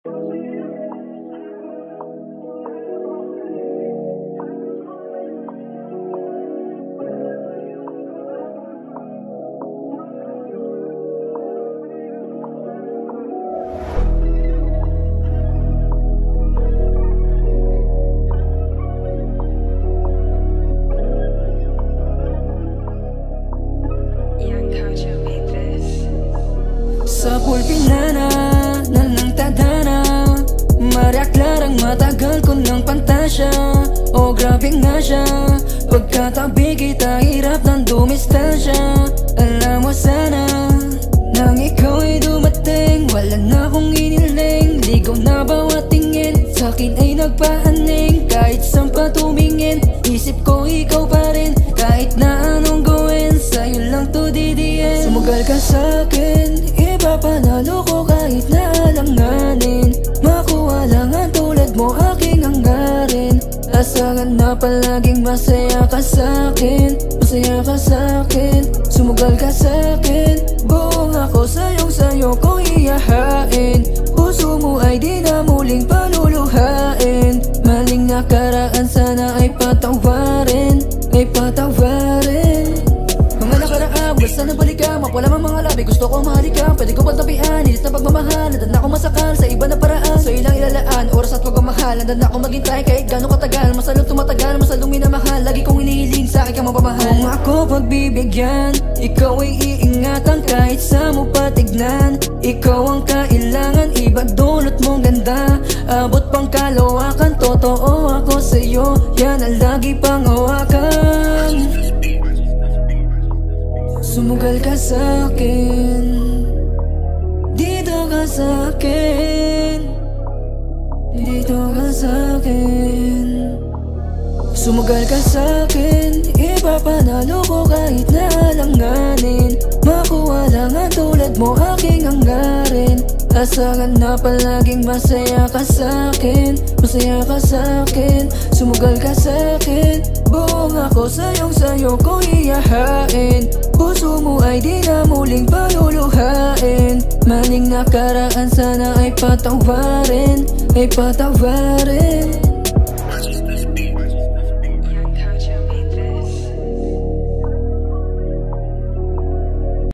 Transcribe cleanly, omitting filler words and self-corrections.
Sa pulpinana ng tadhana, mariak larang matagal ko ng pantasya. O grabe nga siya, pagkatabi kita hirap ng dumistansya. Alam mo sana, nang ikaw ay dumating, wala na akong iniling. Ligaw na bawat tingin, sa'kin ay nagpaaning. Kahit saan pa tumingin, isip ko ikaw pa rin. Kahit na anong gawin, sa'yo lang to didiin. Sumugal ka sa'kin, ipapanalo ko kahit na alanganin. Makuha lang ang tulad mo aking hanggarin. Asahan na palaging masaya ka sa'kin, masaya ka sa'kin. Sumugal ka sa'kin, buong ako sayo ko iyahain. Puso mo ay di na muling paluluhain. Maling nakaraan sana ay patawarin, ay patawarin. Mga nakaraan, basta nabalik ka, mapwala mang mga labi. Gusto ko mahalikan, pwede ko pagtapian. Inis na pagmamahal, nandan ako masakal sa iba na paraan. So ilang ilalaan, oras at pagmamahal. Nandan ako maghintay kahit gano'ng katagal. Masalong tumatagal, masalong minamahal. Lagi kong inihiling sa akin kang mapamahal. Kung ako pagbibigyan, ikaw ay iingatan kahit sa mo patignan. Ikaw ang kailangan, iba't dulot mong ganda. Abot pang kalawakan, totoo ako sa'yo. Yan ang lagi pang hawakan. Sumugal ka sa'kin, dito ka sa'kin, dito ka sa'kin. Sumugal ka sa'kin, ipapanalo ko kahit na alanganin. Makuha lang ang tulad mo aking hanggarin. Asahan na palaging masaya ka sa'kin, masaya ka sa'kin. Sumugal ka sa'kin, buong ako sayo ko iyahain. Puso mo ay di na muling paluluhain. Maling nakaraan sana ay patawarin, ay patawarin.